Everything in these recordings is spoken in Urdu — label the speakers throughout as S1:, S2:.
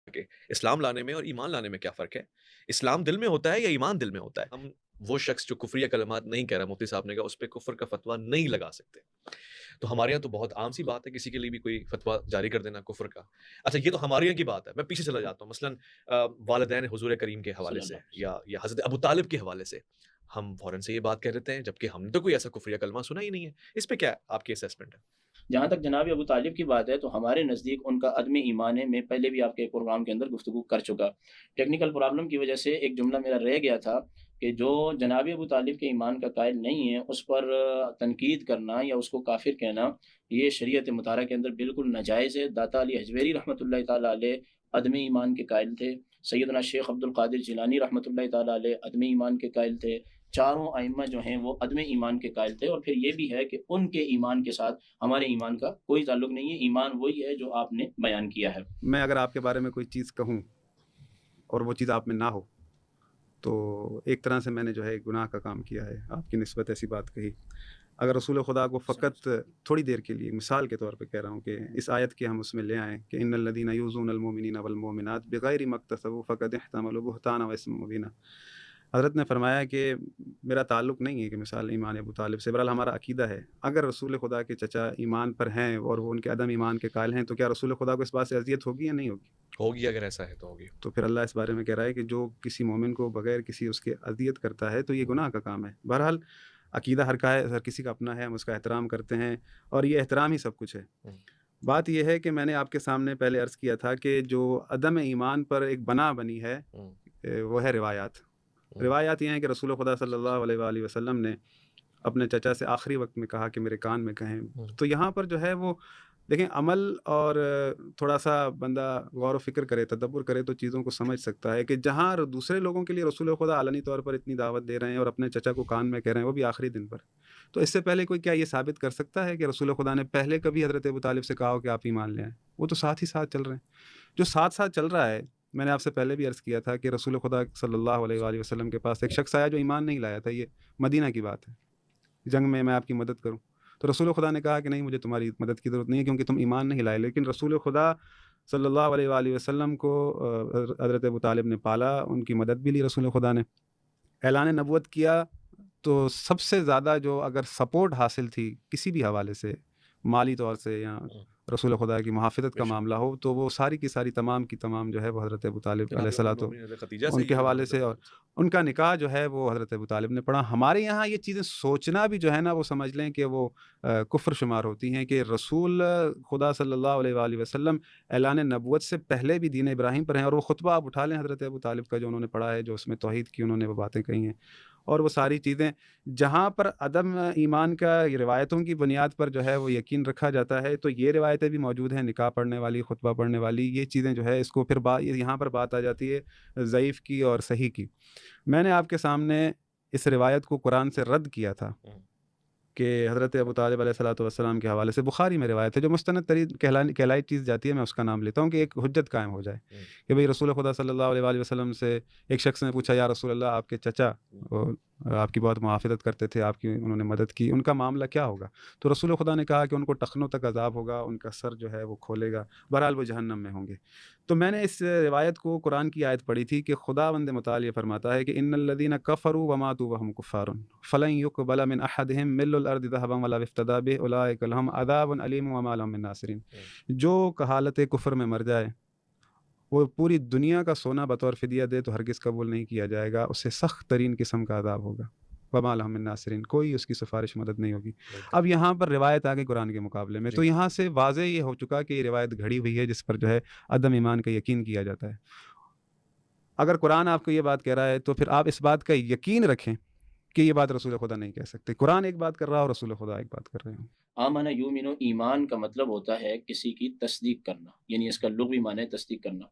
S1: کہ اسلام لانے میں اور ایمان لانے میں کیا فرق ہے؟ اسلام دل میں ہوتا ہے یا ایمان دل میں ہوتا ہے؟ ہم وہ شخص جو کفریہ کلمات نہیں کہہ رہا، مفتی صاحب نے کہا اس پہ کفر کا فتویٰ نہیں لگا سکتے۔ تو ہمارے یہاں تو بہت عام سی بات ہے کسی کے لیے بھی کوئی فتویٰ جاری کر دینا کفر کا۔ اچھا یہ تو ہمارے یہاں کی بات ہے، میں پیچھے چلا جاتا ہوں مثلاً والدین حضور کریم کے
S2: صلی
S1: حوالے
S2: اللہ
S1: سے
S2: علیہ
S1: یا حضرت ابو طالب کے حوالے سے ہم فوراً سے یہ بات کہہ دیتے ہیں جبکہ ہم نے تو کوئی ایسا کفریہ کلمہ سنا ہی نہیں ہے۔ اس پہ کیا آپ کی اسیسمنٹ ہے؟
S2: جہاں تک جناب ابو طالب کی بات ہے تو ہمارے نزدیک ان کا عدم ایمان ہے، میں پہلے بھی آپ کے پروگرام کے اندر گفتگو کر چکا۔ ٹیکنیکل پرابلم کی وجہ سے ایک جملہ میرا رہ گیا تھا کہ جو جناب ابو طالب کے ایمان کا قائل نہیں ہے اس پر تنقید کرنا یا اس کو کافر کہنا، یہ شریعت مطہرہ کے اندر بالکل ناجائز ہے۔ داتا علی حجویری رحمۃ اللہ تعالیٰ علیہ عدم ایمان کے قائل تھے، سیدنا شیخ عبد القادر جیلانی رحمۃ اللہ تعالیٰ علیہ عدم ایمان کے قائل تھے، چاروں ائمہ جو ہیں وہ عدم ایمان کے قائل تھے، اور پھر یہ بھی ہے کہ ان کے ایمان کے ساتھ ہمارے ایمان کا کوئی تعلق نہیں ہے، ایمان وہی ہے جو آپ نے بیان کیا ہے۔
S3: میں اگر آپ کے بارے میں کوئی چیز کہوں اور وہ چیز آپ میں نہ ہو تو ایک طرح سے میں نے جو ہے گناہ کا کام کیا ہے، آپ کی نسبت ایسی بات کہی۔ اگر رسول خدا کو فقط تھوڑی دیر کے لیے مثال کے طور پہ کہہ رہا ہوں کہ اس آیت کے ہم اس میں لے آئیں کہ ان الذین یؤذون المؤمنین والمؤمنات بغیر ما اکتسبوا فقد احتملوا بہتانا و اثما مبینا، حضرت نے فرمایا کہ میرا تعلق نہیں ہے کہ مثال ایمان ابو طالب سے، بہرحال ہمارا عقیدہ ہے اگر رسول خدا کے چچا ایمان پر ہیں اور وہ ان کے عدم ایمان کے قائل ہیں تو کیا رسول خدا کو اس بات سے اذیت ہوگی یا نہیں ہوگی؟
S1: ہوگی، اگر ایسا ہے تو ہوگی۔
S3: تو پھر اللہ اس بارے میں کہہ رہا ہے کہ جو کسی مومن کو بغیر کسی اس کے اذیت کرتا ہے تو یہ گناہ کا کام ہے۔ بہرحال عقیدہ ہر کسی کا اپنا ہے، ہم اس کا احترام کرتے ہیں اور یہ احترام ہی سب کچھ ہے۔ بات یہ ہے کہ میں نے آپ کے سامنے پہلے عرض کیا تھا کہ جو عدم ایمان پر ایک بنا بنی ہے وہ ہے روایات۔ روایات یہ ہیں کہ رسول خدا صلی اللہ علیہ وآلہ وسلم نے اپنے چچا سے آخری وقت میں کہا کہ میرے کان میں کہیں، تو یہاں پر جو ہے وہ دیکھیں عمل اور تھوڑا سا بندہ غور و فکر کرے، تدبر کرے تو چیزوں کو سمجھ سکتا ہے کہ جہاں دوسرے لوگوں کے لیے رسول خدا علنی طور پر اتنی دعوت دے رہے ہیں اور اپنے چچا کو کان میں کہہ رہے ہیں وہ بھی آخری دن پر، تو اس سے پہلے کوئی کیا یہ ثابت کر سکتا ہے کہ رسول خدا نے پہلے کبھی حضرت ابو طالب سے کہا ہو کہ آپ ایمان لے آئیں؟ وہ تو ساتھ ہی ساتھ چل رہے ہیں۔ جو ساتھ ساتھ چل رہا ہے، میں نے آپ سے پہلے بھی عرض کیا تھا کہ رسول خدا صلی اللہ علیہ وآلہ وسلم کے پاس ایک شخص آیا جو ایمان نہیں لایا تھا، یہ مدینہ کی بات ہے، جنگ میں آپ کی مدد کروں، تو رسول خدا نے کہا کہ نہیں مجھے تمہاری مدد کی ضرورت نہیں ہے کیونکہ تم ایمان نہیں لائے، لیکن رسول خدا صلی اللہ علیہ وآلہ وسلم کو حضرت ابو طالب نے پالا، ان کی مدد بھی لی رسول خدا نے، اعلان نبوت کیا، تو سب سے زیادہ جو اگر سپورٹ حاصل تھی کسی بھی حوالے سے، مالی طور سے یا رسول خدا کی محافظت کا معاملہ ہو، تو وہ ساری کی ساری تمام کی تمام جو ہے وہ حضرت ابو طالب علیہ الصلوۃ
S1: خدیجہ سے
S3: ان
S1: ہی
S3: کے
S1: ہے
S3: حوالے سے، اور ان کا نکاح جو ہے وہ حضرت ابو طالب نے پڑھا۔ ہمارے یہاں یہ چیزیں سوچنا بھی جو ہے نا وہ سمجھ لیں کہ وہ کفر شمار ہوتی ہیں کہ رسول خدا صلی اللہ علیہ وآلہ وسلم اعلان نبوت سے پہلے بھی دین ابراہیم پر ہیں، اور وہ خطبہ آپ اٹھا لیں حضرت ابو طالب کا جو انہوں نے پڑھا ہے، جو اس میں توحید کی انہوں نے وہ باتیں کہی ہیں اور وہ ساری چیزیں، جہاں پر عدم ایمان کا روایتوں کی بنیاد پر جو ہے وہ یقین رکھا جاتا ہے، تو یہ روایتیں بھی موجود ہیں، نکاح پڑھنے والی، خطبہ پڑھنے والی، یہ چیزیں جو ہے اس کو پھر یہاں پر بات آ جاتی ہے ضعیف کی اور صحیح کی۔ میں نے آپ کے سامنے اس روایت کو قرآن سے رد کیا تھا کہ حضرت ابو طالب علیہ الصلوۃ والسلام کے حوالے سے بخاری میں روایت ہے جو مستند ترین کہلائی چیز جاتی ہے، میں اس کا نام لیتا ہوں کہ ایک حجت قائم ہو جائے کہ بھئی رسول خدا صلی اللہ علیہ وآلہ وسلم سے ایک شخص نے پوچھا، یا رسول اللہ آپ کے چچا آپ کی بہت محافظت کرتے تھے، آپ کی انہوں نے مدد کی، ان کا معاملہ کیا ہوگا؟ تو رسول خدا نے کہا کہ ان کو ٹخنوں تک عذاب ہوگا، ان کا سر جو ہے وہ کھولے گا، بہرحال وہ جہنم میں ہوں گے۔ تو میں نے اس روایت کو قرآن کی آیت پڑھی تھی کہ خداوند متعال یہ فرماتا ہے کہ ان الذین کفروا وماتوا وهم کفار فلن يقبل من احدهم مل الارض ذهبا ولا افتدى به اولئک لهم عذاب علیم وما لهم من ناصرین، جو کہالت کفر میں مر جائے وہ پوری دنیا کا سونا بطور فدیہ دے تو ہرگز قبول نہیں کیا جائے گا، اسے سخت ترین قسم کا عذاب ہوگا، وما لهم من ناصرین، کوئی اس کی سفارش مدد نہیں ہوگی۔ اب یہاں پر روایت آگے قرآن کے مقابلے میں، تو یہاں سے واضح یہ ہو چکا کہ یہ روایت گھڑی ہوئی ہے جس پر جو ہے عدم ایمان کا یقین کیا جاتا ہے۔ اگر قرآن آپ کو یہ بات کہہ رہا ہے تو پھر آپ اس بات کا یقین رکھیں کہ یہ بات رسول خدا نہیں کہہ سکتے، قرآن ایک بات کر رہا ہے اور رسول خدا ایک بات کر رہے ہیں۔
S2: آمن یومن، ایمان کا مطلب ہوتا ہے کسی کی تصدیق کرنا، یعنی اس کا لغوی معنی ہے تصدیق کرنا،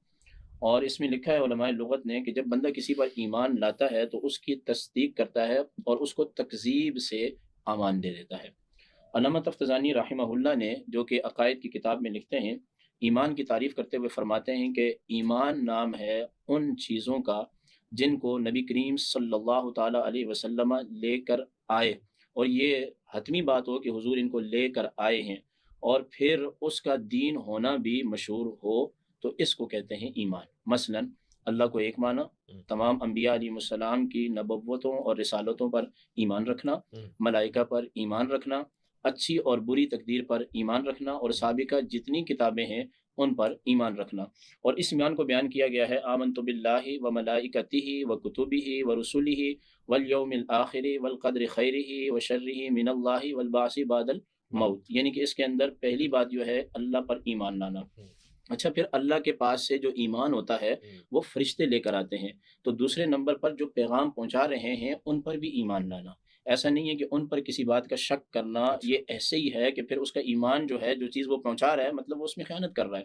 S2: اور اس میں لکھا ہے علماء لغت نے کہ جب بندہ کسی پر ایمان لاتا ہے تو اس کی تصدیق کرتا ہے اور اس کو تکذیب سے امان دے دیتا ہے۔ علامہ تفتزانی رحمہ اللہ نے جو کہ عقائد کی کتاب میں لکھتے ہیں، ایمان کی تعریف کرتے ہوئے فرماتے ہیں کہ ایمان نام ہے ان چیزوں کا جن کو نبی کریم صلی اللہ تعالیٰ علیہ وسلم لے کر آئے، اور یہ حتمی بات ہو کہ حضور ان کو لے کر آئے ہیں، اور پھر اس کا دین ہونا بھی مشہور ہو تو اس کو کہتے ہیں ایمان۔ مثلاً اللہ کو ایک مانا، تمام انبیاء علیہ السلام کی نبوتوں اور رسالتوں پر ایمان رکھنا، ملائکہ پر ایمان رکھنا، اچھی اور بری تقدیر پر ایمان رکھنا، اور سابقہ جتنی کتابیں ہیں ان پر ایمان رکھنا۔ اور اس ایمان کو بیان کیا گیا ہے آمنت باللہ و ملائکتہ و کتبہ و رسلہ والیوم الآخر والقدر خیرہ و شرہ من اللہ والبعث بعد الموت، یعنی کہ اس کے اندر پہلی بات جو ہے اللہ پر ایمان لانا۔ اچھا، پھر اللہ کے پاس سے جو ایمان ہوتا ہے وہ فرشتے لے کر آتے ہیں، تو دوسرے نمبر پر جو پیغام پہنچا رہے ہیں ان پر بھی ایمان لانا۔ ایسا نہیں ہے کہ ان پر کسی بات کا شک کرنا، یہ ایسے ہی ہے کہ پھر اس کا ایمان جو ہے، جو چیز وہ پہنچا رہا ہے مطلب وہ اس میں خیانت کر رہا ہے۔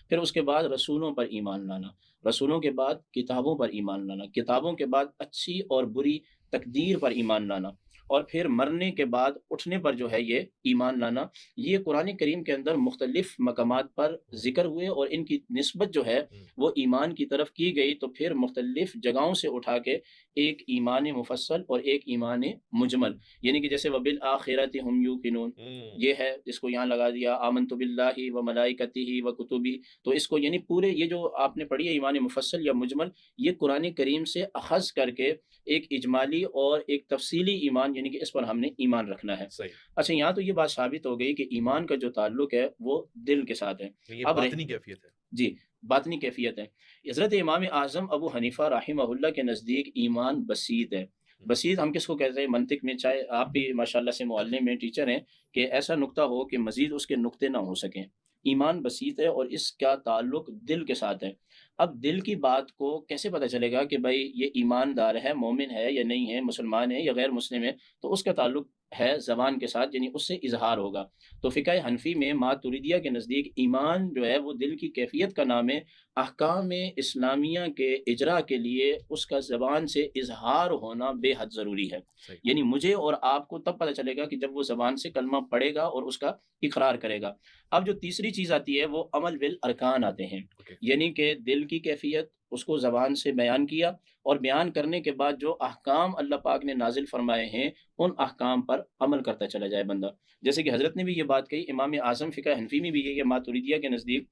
S2: پھر اس کے بعد رسولوں پر ایمان لانا، رسولوں کے بعد کتابوں پر ایمان لانا، کتابوں کے بعد اچھی اور بری تقدیر پر ایمان لانا، اور پھر مرنے کے بعد اٹھنے پر جو ہے یہ ایمان لانا۔ یہ قرآن کریم کے اندر مختلف مقامات پر ذکر ہوئے اور ان کی نسبت جو ہے وہ ایمان کی طرف کی گئی، تو پھر مختلف جگہوں سے اٹھا کے ایک ایمان مفصل اور ایک ایمان مجمل، یعنی کہ جیسے وبالآخرۃ ہم یوقنون، یہ ہے جس کو یہاں لگا دیا آمنت باللہ و ملائکتہ و کتبہ، تو اس کو یعنی پورے یہ جو آپ نے پڑھی ہے ایمان مفصل یا مجمل، یہ قرآن کریم سے اخذ کر کے ایک اجمالی اور ایک تفصیلی ایمان، یعنی کہ اس پر ہم نے ایمان رکھنا ہے۔
S1: صحیح۔
S2: اچھا، یہاں تو یہ بات ثابت ہو گئی کہ ایمان کا جو تعلق ہے وہ دل کے ساتھ ہے۔
S1: یہ
S2: اب
S1: باطنی کیفیت ہے۔
S2: جی، باطنی کیفیت ہے۔ حضرت امام اعظم ابو حنیفہ رحمہ اللہ کے نزدیک ایمان بسیط ہے۔ بسیط ہم کس کو کہتے ہیں منطق میں؟ چاہے آپ بھی ماشاءاللہ سے معلم میں ٹیچر ہیں، کہ ایسا نقطہ ہو کہ مزید اس کے نقطے نہ ہو سکیں۔ ایمان بسیط ہے اور اس کا تعلق دل کے ساتھ ہے۔ اب دل کی بات کو کیسے پتہ چلے گا کہ بھائی یہ ایماندار ہے، مومن ہے یا نہیں ہے، مسلمان ہے یا غیر مسلم ہے؟ تو اس کا تعلق ہے زبان کے ساتھ، یعنی اس سے اظہار ہوگا۔ تو فقہ حنفی میں ماتریدیہ کے نزدیک ایمان جو ہے وہ دل کی کیفیت کا نام ہے۔ احکام اسلامیہ کے اجرا کے لیے اس کا زبان سے اظہار ہونا بے حد ضروری ہے۔
S1: صحیح۔
S2: یعنی مجھے اور آپ کو تب پتہ چلے گا کہ جب وہ زبان سے کلمہ پڑھے گا اور اس کا اقرار کرے گا۔ اب جو تیسری چیز آتی ہے وہ عمل بالارکان آتے ہیں، یعنی کہ دل کی کیفیت اس کو زبان سے بیان کیا، اور بیان کرنے کے بعد جو احکام اللہ پاک نے نازل فرمائے ہیں ان احکام پر عمل کرتا چلا جائے بندہ۔ جیسے کہ حضرت نے بھی یہ بات کہی، امام اعظم فقہ حنفی میں بھی یہ ماتریدیہ کے نزدیک،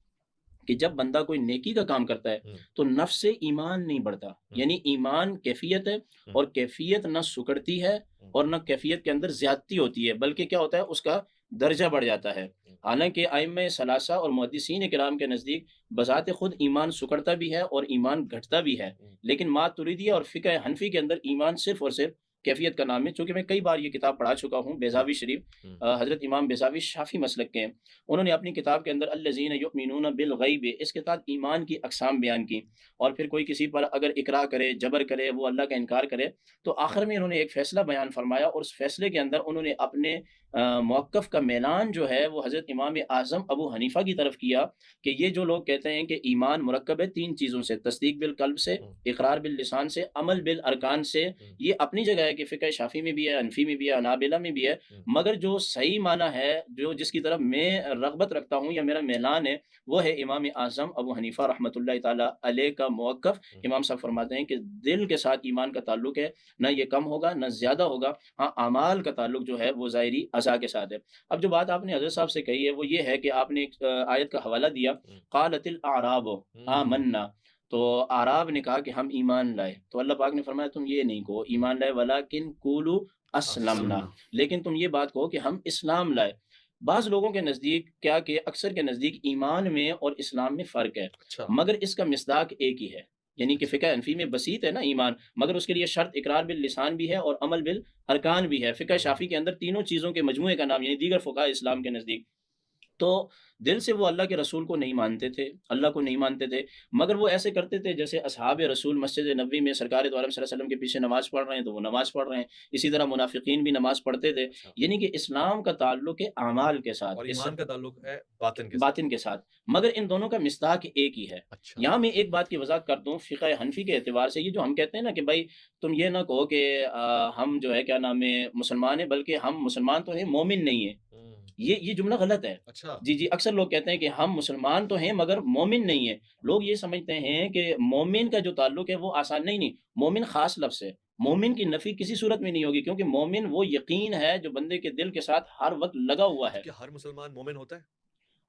S2: کہ جب بندہ کوئی نیکی کا کام کرتا ہے تو نفس سے ایمان نہیں بڑھتا، یعنی ایمان کیفیت ہے، اور کیفیت نہ سکڑتی ہے اور نہ کیفیت کے اندر زیادتی ہوتی ہے، بلکہ کیا ہوتا ہے اس کا درجہ بڑھ جاتا ہے۔ حالانکہ ائمہ ثلاثہ اور محدثین کرام کے نزدیک بذات خود ایمان سکڑتا بھی ہے اور ایمان گھٹتا بھی ہے، لیکن ماتریدیہ اور فقہ حنفی کے اندر ایمان صرف اور صرف کیفیت کا نام ہے۔ چونکہ میں کئی بار یہ کتاب پڑھا چکا ہوں، بیضاوی شریف، حضرت امام بیضاوی شافعی مسلک کے ہیں، انہوں نے اپنی کتاب کے اندر الذین یؤمنون بالغیب اس کے ساتھ ایمان کی اقسام بیان کی، اور پھر کوئی کسی پر اگر اکراہ کرے، جبر کرے، وہ اللہ کا انکار کرے، تو آخر میں انہوں نے ایک فیصلہ بیان فرمایا، اور اس فیصلے کے اندر انہوں نے اپنے موقف کا میلان جو ہے وہ حضرت امام اعظم ابو حنیفہ کی طرف کیا، کہ یہ جو لوگ کہتے ہیں کہ ایمان مرکب ہے تین چیزوں سے، تصدیق بالقلب سے، اقرار باللسان سے، عمل بالارکان سے، یہ اپنی جگہ ہے کہ فقہ شافعی میں بھی ہے، حنفی میں بھی ہے، حنابلہ میں بھی ہے، مگر جو صحیح معنی ہے، جو جس کی طرف میں رغبت رکھتا ہوں یا میرا میلان ہے، وہ ہے امام اعظم ابو حنیفہ رحمۃ اللہ تعالیٰ علیہ کا موقف۔ امام صاحب فرماتے ہیں کہ دل کے ساتھ ایمان کا تعلق ہے، نہ یہ کم ہوگا نہ زیادہ ہوگا، ہاں اعمال کا تعلق جو ہے وہ ظاہری اعضاء کے ساتھ ہے۔ اب جو بات آپ نے حضرت صاحب سے کہی ہے وہ یہ ہے کہ آپ نے ایک آیت کا حوالہ دیا، قالت الاعراب آمنا، تو اعراب نے کہا کہ ہم ایمان لائے، تو اللہ پاک نے فرمایا تم یہ نہیں کہو ایمان لائے، ولیکن قولوا اسلمنا، لیکن تم یہ بات کہو کہ ہم اسلام لائے۔ بعض لوگوں کے نزدیک کیا کہ اکثر کے نزدیک ایمان میں اور اسلام میں فرق ہے، مگر اس کا مصداق ایک ہی ہے، یعنی کہ فقہ حنفی میں بسیط ہے نا ایمان، مگر اس کے لیے شرط اقرار باللسان بھی ہے اور عمل بالارکان بھی ہے۔ فقہ شافعی کے اندر تینوں چیزوں کے مجموعے کا نام، یعنی دیگر فقہاء اسلام کے نزدیک، تو دل سے وہ اللہ کے رسول کو نہیں مانتے تھے، اللہ کو نہیں مانتے تھے، مگر وہ ایسے کرتے تھے جیسے اصحاب رسول مسجد نبوی میں سرکار دو عالم صلی اللہ علیہ وسلم کے پیچھے نماز پڑھ رہے ہیں تو وہ نماز پڑھ رہے ہیں، اسی طرح منافقین بھی نماز پڑھتے تھے۔ یعنی کہ اسلام کا تعلق ہے اعمال کے ساتھ
S1: اور ایمان کا تعلق ہے
S2: باطن کے ساتھ، مگر ان دونوں کا مصداق ایک ہی ہے۔ یہاں میں ایک بات کی وضاحت کر دوں فقہ حنفی کے اعتبار سے، یہ جو ہم کہتے ہیں نا کہ بھائی تم یہ نہ کہو کہ ہم جو ہے کیا نام ہے مسلمان ہیں، بلکہ ہم مسلمان تو ہیں مومن نہیں ہیں، یہ جملہ غلط ہے۔ جی اکثر لوگ کہتے ہیں کہ ہم مسلمان تو ہیں مگر مومن نہیں ہیں، لوگ یہ سمجھتے ہیں کہ مومن کا جو تعلق ہے وہ آسان نہیں، مومن خاص لفظ ہے، مومن کی نفی کسی صورت میں نہیں ہوگی، کیونکہ مومن وہ یقین ہے جو بندے کے دل کے ساتھ ہر وقت لگا ہوا ہے۔
S1: کیا ہر مسلمان مومن ہوتا ہے؟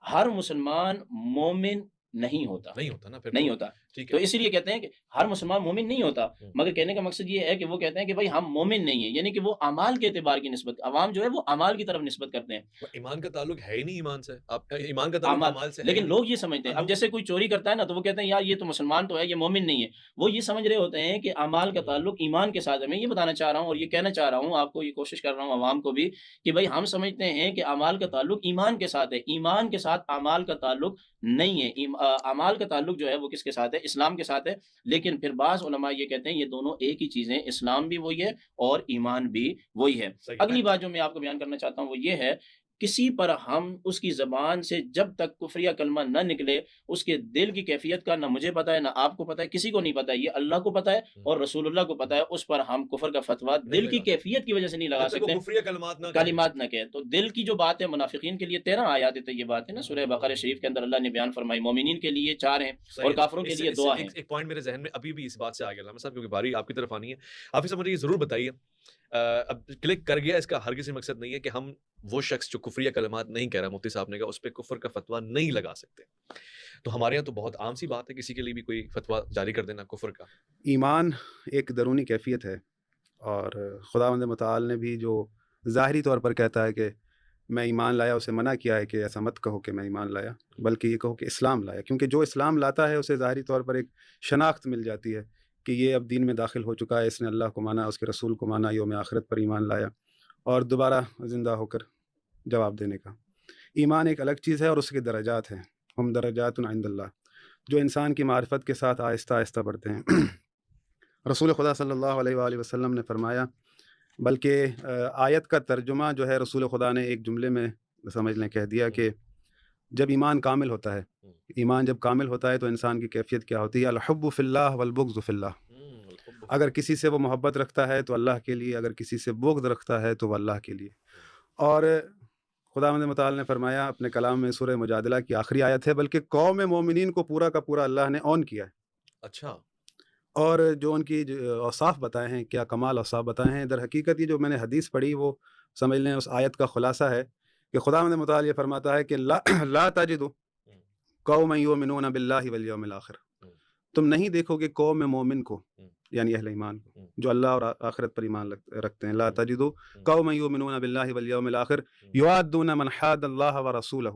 S2: ہر مسلمان مومن نہیں ہوتا،
S1: نہیں ہوتا نا پھر
S2: نہیں
S1: تو
S2: ہوتا۔
S1: ٹھیک
S2: تو
S1: ہے۔
S2: اسی لیے کہتے ہیں کہ ہر مسلمان مومن نہیں ہوتا، مگر کہنے کا مقصد یہ ہے کہ وہ کہتے ہیں کہ بھائی ہم مومن نہیں ہیں، یعنی کہ وہ اعمال کے اعتبار کی نسبت، عوام جو ہے وہ اعمال کی طرف نسبت کرتے ہیں،
S1: وہ ایمان کا تعلق ہے ہی نہیں ایمان سے، آپ ایمان کا تعلق
S2: اعمال،
S1: اعمال سے ہے ہی
S2: لیکن
S1: نہیں۔
S2: لوگ یہ سمجھتے ہیں، اب
S1: لوگ
S2: جیسے کوئی چوری کرتا ہے نا تو وہ کہتے ہیں یار یہ تو مسلمان تو ہے، یہ مومن نہیں ہے، وہ یہ سمجھ رہے ہوتے ہیں کہ اعمال کا تعلق ایمان کے ساتھ ہے۔ میں یہ بتانا چاہ رہا ہوں اور یہ کہنا چاہ رہا ہوں آپ کو، یہ کوشش کر رہا ہوں عوام کو بھی، کہ بھائی ہم سمجھتے ہیں کہ اعمال کا تعلق ایمان کے ساتھ ہے، ایمان کے ساتھ اعمال کا تعلق نہیں ہے۔ اعمال کا تعلق جو ہے وہ کس کے ساتھ ہے؟ اسلام کے ساتھ ہے، لیکن پھر بعض علماء یہ کہتے ہیں یہ دونوں ایک ہی چیزیں، اسلام بھی وہی ہے اور ایمان بھی وہی ہے۔
S1: صحیح
S2: اگلی بات جو میں آپ کو بیان کرنا چاہتا ہوں وہ یہ ہے، کسی پر ہم اس کی زبان سے جب تک کفریہ کلمہ نہ نکلے، اس کے دل کی کیفیت کا نہ مجھے پتا ہے نہ آپ کو پتا ہے، کسی کو نہیں پتا ہے، یہ اللہ کو پتا ہے اور رسول اللہ کو پتا ہے، اس پر ہم کفر کا فتویٰ
S1: نہیں
S2: دل کی
S1: لگا سکتے
S2: کیفیت کی وجہ سے نہیں لگا
S1: جب تک وہ
S2: سکتے،
S1: کفریہ کلمات نہ کہے۔
S2: کلمات نہ کہے۔ تو دل کی جو بات ہے منافقین کے لیے 13 آیات طیبات ہے نا سورہ بقرہ شریف کے اندر اللہ نے بیان فرمائی، مومنین کے لیے 4 ہیں اور
S1: صحیح ہے۔
S2: کافروں کے لیے 2 ہیں۔
S1: ایک پوائنٹ میرے ذہن میں ابھی بھی اس بات سے آ گیا علامہ صاحب، کیونکہ باری آپ کی طرف آنی ہے۔ حافظ صاحب مجھے یہ ضرور بتائیے، اب کلک کر گیا، اس کا ہرگز یہ مقصد نہیں ہے کہ ہم وہ شخص جو کفریہ کلمات نہیں کہہ رہا، مفتی صاحب نے کہا، اس پہ کفر کا فتویٰ نہیں لگا سکتے۔ تو ہمارے یہاں تو بہت عام سی بات ہے کسی کے لیے بھی کوئی فتویٰ جاری کر دینا کفر کا۔
S3: ایمان ایک درونی کیفیت ہے، اور خداوند متعال نے بھی جو ظاہری طور پر کہتا ہے کہ میں ایمان لایا، اسے منع کیا ہے کہ ایسا مت کہو کہ میں ایمان لایا، بلکہ یہ کہو کہ اسلام لایا، کیونکہ جو اسلام لاتا ہے اسے ظاہری طور پر ایک شناخت مل جاتی ہے کہ یہ اب دین میں داخل ہو چکا ہے، اس نے اللہ کو مانا، اس کے رسول کو مانا، یوم آخرت پر ایمان لایا اور دوبارہ زندہ ہو کر جواب دینے کا۔ ایمان ایک الگ چیز ہے اور اس کے درجات ہیں، ہم درجات عند اللہ، جو انسان کی معرفت کے ساتھ آہستہ آہستہ بڑھتے ہیں۔ رسول خدا صلی اللہ علیہ وآلہ وسلم نے فرمایا، بلکہ آیت کا ترجمہ جو ہے رسول خدا نے ایک جملے میں سمجھ لیں کہہ دیا کہ جب ایمان کامل ہوتا ہے، ایمان جب کامل ہوتا ہے تو انسان کی کیفیت کیا ہوتی ہے؟ الحب فی اللہ والبغض فی اللہ۔ اگر کسی سے وہ محبت رکھتا ہے تو اللہ کے لیے، اگر کسی سے بغض رکھتا ہے تو وہ اللہ کے لیے۔ اور خداوند متعال نے فرمایا اپنے کلام میں، سورہ مجادلہ کی آخری آیت ہے، بلکہ قوم مومنین کو پورا کا پورا اللہ نے اون کیا ہے،
S1: اچھا،
S3: اور جو ان کی اوصاف بتائے ہیں، کیا کمال اوصاف بتائے ہیں، در حقیقت یہ جو میں نے حدیث پڑھی وہ سمجھ لیں اس آیت کا خلاصہ ہے کہ خداوند متعال یہ فرماتا ہے کہ لا تجد قوما یؤمنون باللہ والیوم الآخر، تم نہیں دیکھو گے قوم مومن کو، یعنی اہل ایمان کو جو اللہ اور آخرت پر ایمان رکھتے ہیں، لا تجد قوما یؤمنون باللہ والیوم الآخر یوادون من حاد اللہ ورسولہ،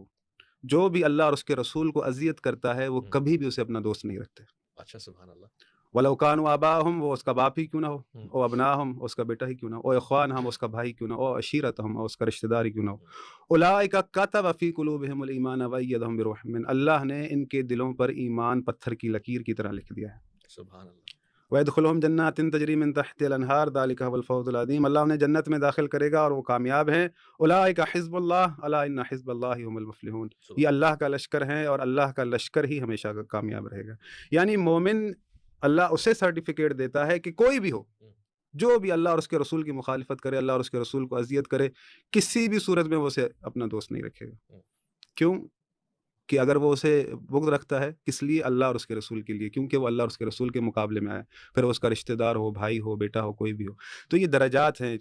S3: جو بھی اللہ اور اس کے رسول کو اذیت کرتا ہے وہ کبھی بھی اسے اپنا دوست نہیں رکھتے۔
S1: اچھا، سبحان اللہ۔
S3: وَلَوْ كَانُوا آبَاءَهُمْ، وہ اس کا باپ ہی کیوں نہ ہو، او ابناءہم، اس کا بیٹا ہی کیوں نہ ہو، او اخوانہم، اس کا بھائی کیوں نہ ہو، او عشیرتہم، اس کا رشتہ دار ہی کیوں نہ ہو، اولئک کتب فی قلوبہم الایمان وایدہم بروح من، اللہ نے ان کے دلوں پر ایمان پتھر کی لکیر کی طرح لکھ دیا ہے۔
S1: سبحان اللہ۔
S3: وَيَدْخُلُهُمْ جَنَّاتٍ تَجْرِي مِن تَحْتِهَا الْأَنْهَارُ ذَلِكَ هُوَ الْفَوْزُ الْعَظِيمُ، اللہ انہیں جنت میں داخل کرے گا اور وہ کامیاب ہیں۔ اولئک حزب اللہ الا ان حزب اللہ هم المفلحون، یہ اللہ کا لشکر ہیں اور اللہ کا لشکر ہی ہمیشہ کامیاب رہے گا۔ یعنی مومن اللہ اسے سرٹیفکیٹ دیتا ہے کہ کوئی بھی ہو، جو بھی اللہ اور اس کے رسول کی مخالفت کرے، اللہ اور اس کے رسول کو اذیت کرے، کسی بھی صورت میں وہ اسے اپنا دوست نہیں رکھے گا۔ کیوں کہ اگر وہ اسے بغض رکھتا ہے، کس لیے؟ اللہ اور اس کے رسول کے لیے، کیونکہ وہ اللہ اور اس کے رسول کے مقابلے میں آیا، پھر وہ اس کا رشتہ دار ہو، بھائی ہو، بیٹا ہو، کوئی بھی ہو۔ تو یہ درجات ہیں،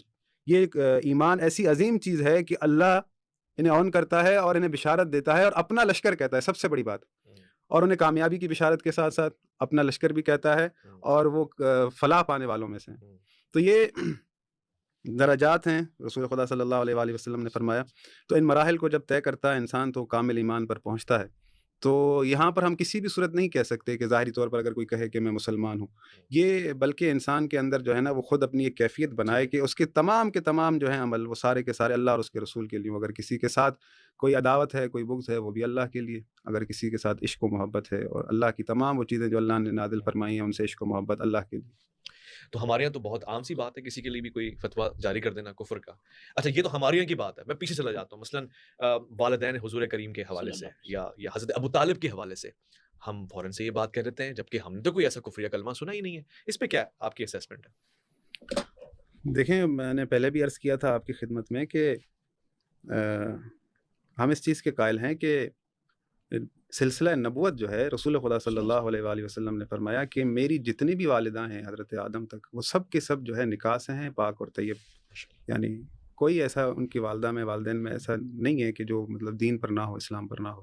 S3: یہ ایک ایمان ایسی عظیم چیز ہے کہ اللہ انہیں اون کرتا ہے اور انہیں بشارت دیتا ہے اور اپنا لشکر کہتا ہے، سب سے بڑی بات، اور انہیں کامیابی کی بشارت کے ساتھ ساتھ اپنا لشکر بھی کہتا ہے اور وہ فلاح پانے والوں میں سے ہیں۔ تو یہ درجات ہیں، رسول خدا صلی اللہ علیہ وآلہ وسلم نے فرمایا۔ تو ان مراحل کو جب طے کرتا ہے انسان تو کامل ایمان پر پہنچتا ہے۔ تو یہاں پر ہم کسی بھی صورت نہیں کہہ سکتے کہ ظاہری طور پر اگر کوئی کہے کہ میں مسلمان ہوں، یہ بلکہ انسان کے اندر جو ہے نا وہ خود اپنی ایک کیفیت بنائے کہ اس کے تمام جو ہیں عمل وہ سارے کے سارے اللہ اور اس کے رسول کے لیے، اگر کسی کے ساتھ کوئی عداوت ہے، کوئی بغض ہے، وہ بھی اللہ کے لیے، اگر کسی کے ساتھ عشق و محبت ہے، اور اللہ کی تمام وہ چیزیں جو اللہ نے نازل فرمائی ہیں ان سے عشق و محبت اللہ کے لیے۔
S1: تو ہمارے یہاں تو بہت عام سی بات ہے کسی کے لیے بھی کوئی فتویٰ جاری کر دینا کفر کا۔ اچھا، یہ تو ہمارے یہاں کی بات ہے، میں پیچھے چلا جاتا ہوں، مثلاً والدین حضور کریم کے حوالے سے یا حضرت ابو طالب کے حوالے سے ہم فوراً سے یہ بات کہہ دیتے ہیں، جبکہ ہم نے تو کوئی ایسا کفریہ کلمہ سنا ہی نہیں ہے۔ اس پہ کیا آپ کی اسیسمنٹ ہے؟
S3: دیکھیں، میں نے پہلے بھی عرض کیا تھا آپ کی خدمت میں کہ ہم اس چیز کے قائل ہیں کہ سلسلہ نبوت جو ہے، رسول خدا صلی اللہ علیہ وآلہ وسلم نے فرمایا کہ میری جتنی بھی والدہ ہیں حضرت آدم تک، وہ سب کے سب جو ہے نکاح سے ہیں، پاک اور طیب، یعنی کوئی ایسا ان کی والدہ میں، والدین میں ایسا نہیں ہے کہ جو مطلب دین پر نہ ہو، اسلام پر نہ ہو۔